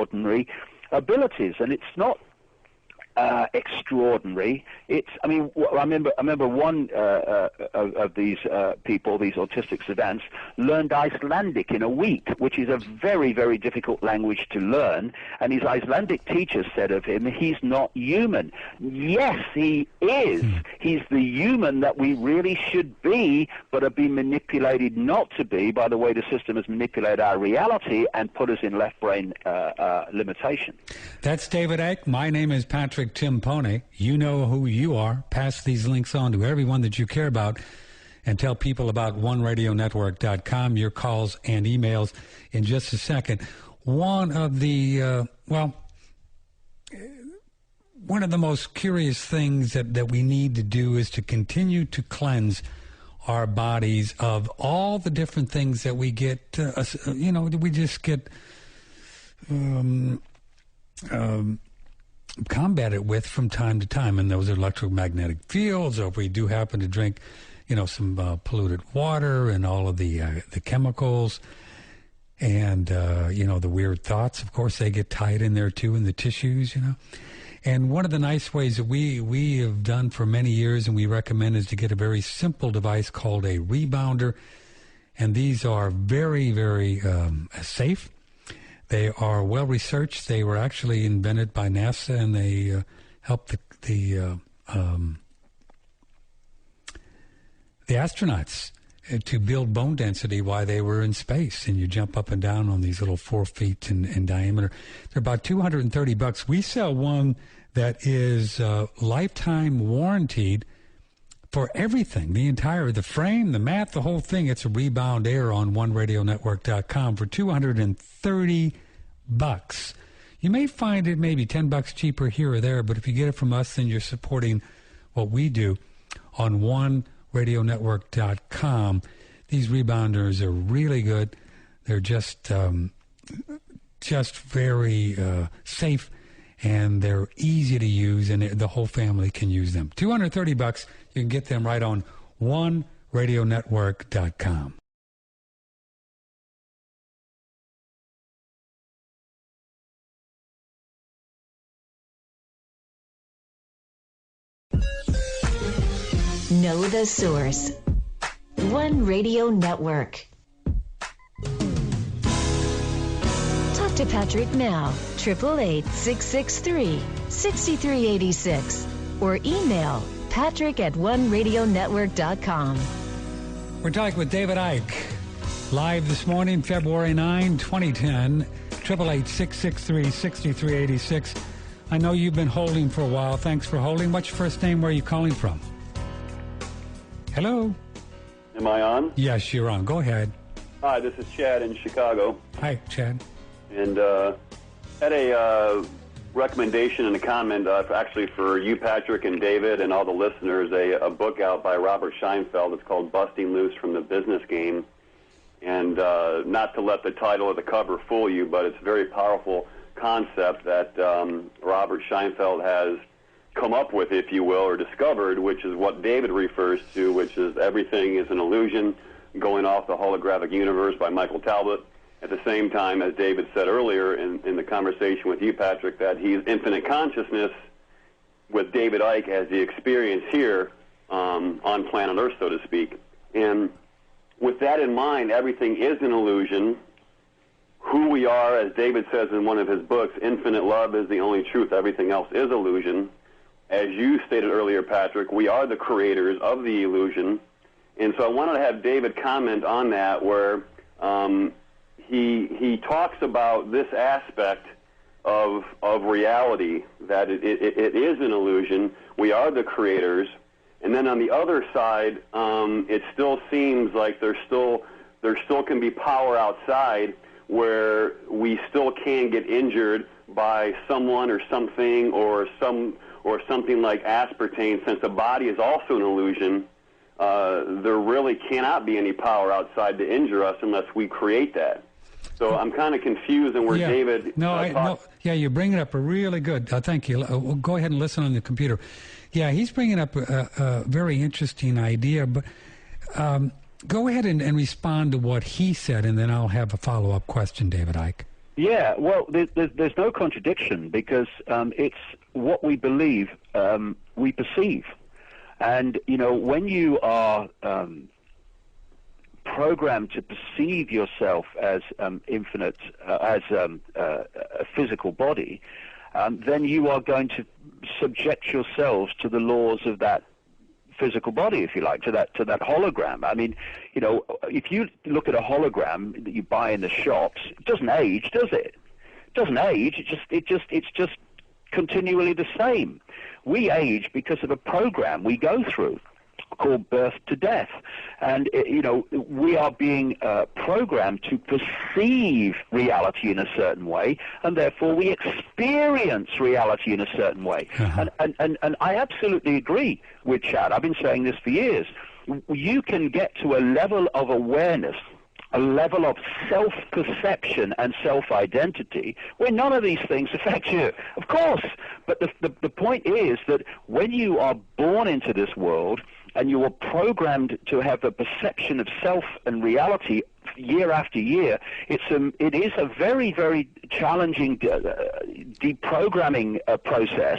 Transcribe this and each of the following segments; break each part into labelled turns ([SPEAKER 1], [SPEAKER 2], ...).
[SPEAKER 1] extraordinary abilities, and it's not extraordinary. I remember one of these people, these autistic savants, learned Icelandic in a week, which is a very, very difficult language to learn. And his Icelandic teacher said of him, he's not human. Yes, he is. He's the human that we really should be, but have been manipulated not to be by the way the system has manipulated our reality and put us in left brain limitation.
[SPEAKER 2] That's David Icke. My name is Patrick Timpone. You know who you are. Pass these links on to everyone that you care about and tell people about OneRadioNetwork.com. Your calls and emails in just a second. One of the most curious things that we need to do is to continue to cleanse our bodies of all the different things that we get, we just get combated with from time to time, and those electromagnetic fields, or if we do happen to drink, some polluted water and all of the chemicals and, the weird thoughts, of course, they get tied in there too in the tissues, And one of the nice ways that we have done for many years and we recommend is to get a very simple device called a rebounder. And these are very, very safe. They are well researched. They were actually invented by NASA, and they helped the astronauts to build bone density while they were in space. And you jump up and down on these little 4 feet in diameter. They're about $230. We sell one that is lifetime warranted for everything, the frame, the mat, the whole thing. It's a Rebound Air on OneRadioNetwork.com for $230. You may find it maybe $10 cheaper here or there, but if you get it from us, then you're supporting what we do on OneRadioNetwork.com. These rebounders are really good. They're just very safe, and they're easy to use, and the whole family can use them. $230. You can get them right on OneRadioNetwork.com.
[SPEAKER 3] Know the source. One Radio Network. Talk to Patrick now. 888-663-6386. Or email patrick@oneradionetwork.com.
[SPEAKER 2] We're talking with David Icke. Live this morning, February 9, 2010. 888-663-6386. I know you've been holding for a while. Thanks for holding. What's your first name? Where are you calling from? Hello?
[SPEAKER 4] Am I on?
[SPEAKER 2] Yes, you're on. Go ahead.
[SPEAKER 4] Hi, this is Chad in Chicago.
[SPEAKER 2] Hi, Chad.
[SPEAKER 4] And had a recommendation and a comment, actually for you, Patrick, and David, and all the listeners, a book out by Robert Scheinfeld. It's called Busting Loose from the Business Game. And not to let the title of the cover fool you, but it's a very powerful concept that Robert Scheinfeld has come up with, if you will, or discovered, which is what David refers to, which is everything is an illusion, going off the holographic universe by Michael Talbot. At the same time, as David said earlier in the conversation with you, Patrick, that he's infinite consciousness with David Icke as the experience here on planet Earth, so to speak. And with that in mind, everything is an illusion. Who we are, as David says in one of his books, infinite love is the only truth. Everything else is illusion. As you stated earlier, Patrick, we are the creators of the illusion. And so I wanted to have David comment on that, where he talks about this aspect of reality, that it is an illusion. We are the creators. And then on the other side, it still seems like there still can be power outside where we still can get injured by someone or something or something like aspartame. Since the body is also an illusion, there really cannot be any power outside to injure us unless we create that. So I'm kind of confused in where David...
[SPEAKER 2] you're bringing up a really good... thank you. Go ahead and listen on the computer. Yeah, he's bringing up a very interesting idea, but go ahead and respond to what he said, and then I'll have a follow-up question, David Icke.
[SPEAKER 1] Yeah, well, there's no contradiction because it's what we believe, we perceive. And, when you are programmed to perceive yourself as infinite, as a physical body, then you are going to subject yourselves to the laws of that physical body, if you like, to that hologram. I mean, if you look at a hologram that you buy in the shops, it doesn't age, does it? It doesn't age. It's just continually the same. We age because of a program we go through called birth to death. And, we are being programmed to perceive reality in a certain way, and therefore we experience reality in a certain way. Uh-huh. And I absolutely agree with Chad. I've been saying this for years. You can get to a level of awareness, a level of self-perception and self-identity where none of these things affect you. Of course, but the point is that when you are born into this world and you are programmed to have a perception of self and reality year after year, it is a very, very challenging deprogramming process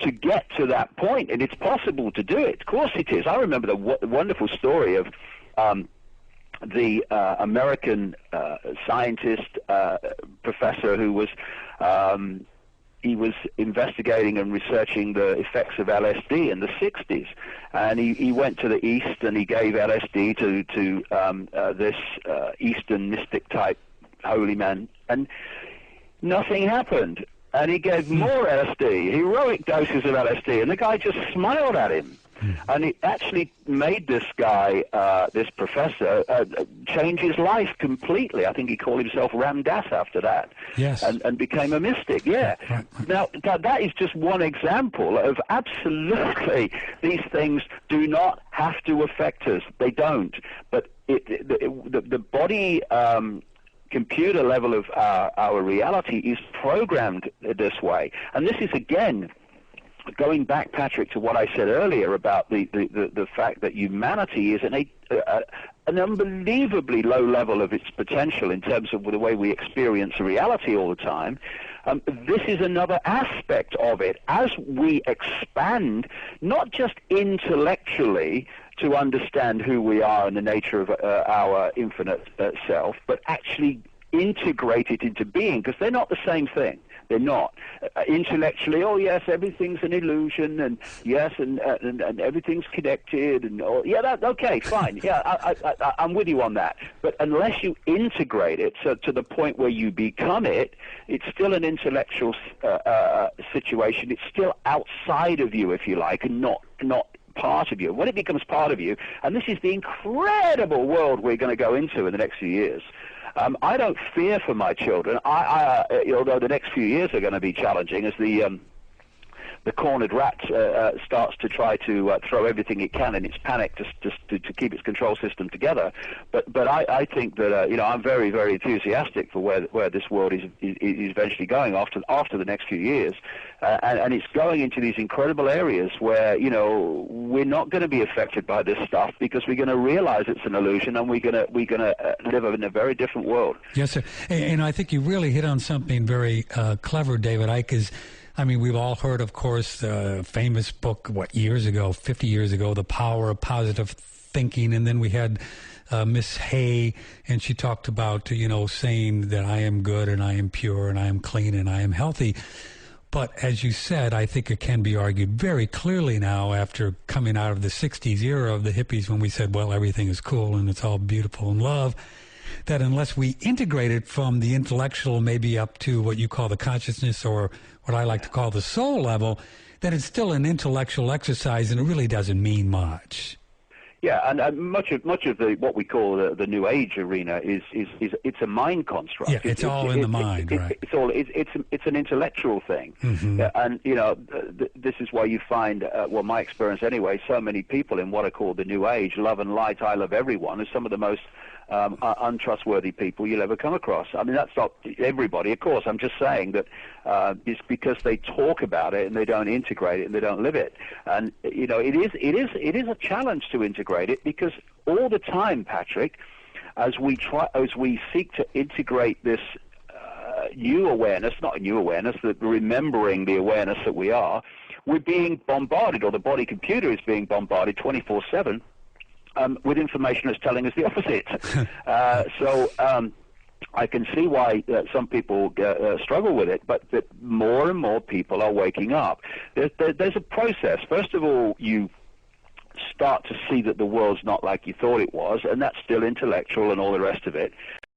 [SPEAKER 1] to get to that point, and it's possible to do it. Of course it is. I remember the wonderful story of the American scientist, professor who was he was investigating and researching the effects of LSD in the 60s, and he went to the East and he gave LSD to this Eastern mystic type holy man, and nothing happened. And he gave more LSD, heroic doses of LSD, and the guy just smiled at him. And it actually made this guy, this professor, change his life completely. I think he called himself Ram Dass after that.
[SPEAKER 2] Yes.
[SPEAKER 1] And became a mystic, yeah. Right. Now, that is just one example of absolutely these things do not have to affect us. They don't. But the body computer level of our reality is programmed this way. And this is, again, going back, Patrick, to what I said earlier about the fact that humanity is an unbelievably low level of its potential in terms of the way we experience reality all the time. This is another aspect of it. As we expand, not just intellectually to understand who we are and the nature of our infinite self, but actually integrate it into being, because they're not the same thing. They're not. Intellectually, oh yes, everything's an illusion, and yes, and everything's connected, and okay, fine. Yeah, I'm with you on that. But unless you integrate it to the point where you become it, it's still an intellectual situation. It's still outside of you, if you like, and not part of you. When it becomes part of you, and this is the incredible world we're going to go into in the next few years. I don't fear for my children. Although the next few years are going to be challenging as the cornered rat starts to try to throw everything it can in its panic to keep its control system together. But I think that I'm very, very enthusiastic for where this world is eventually going after the next few years, and it's going into these incredible areas where we're not going to be affected by this stuff because we're going to realize it's an illusion, and we're going to live in a very different world.
[SPEAKER 2] Yes, sir. And I think you really hit on something very clever, David Icke. I mean, we've all heard, of course, the famous book, 50 years ago, The Power of Positive Thinking. And then we had Miss Hay, and she talked about, saying that I am good and I am pure and I am clean and I am healthy. But as you said, I think it can be argued very clearly now after coming out of the 60s era of the hippies when we said, well, everything is cool and it's all beautiful and love, that unless we integrate it from the intellectual maybe up to what you call the consciousness or what I like to call the soul level, then it's still an intellectual exercise and it really doesn't mean much.
[SPEAKER 1] Yeah, and much of what we call the New Age arena is it's a mind construct.
[SPEAKER 2] Yeah, it's all in the mind, right?
[SPEAKER 1] It's an intellectual thing,
[SPEAKER 2] mm-hmm.
[SPEAKER 1] And this is why you find, my experience anyway, so many people in what are called the New Age, love and light, I love everyone, is some of the most untrustworthy people you'll ever come across. I mean, that's not everybody, of course. I'm just saying that it's because they talk about it and they don't integrate it and they don't live it. And it is a challenge to integrate it, because all the time, Patrick, as we seek to integrate this new awareness, not a new awareness, that remembering the awareness that we are, we're being bombarded, or the body computer is being bombarded 24/7 with information that's telling us the opposite. I can see why some people struggle with it, but that more and more people are waking up. There's a process. First of all, you start to see that the world's not like you thought it was, and that's still intellectual and all the rest of it.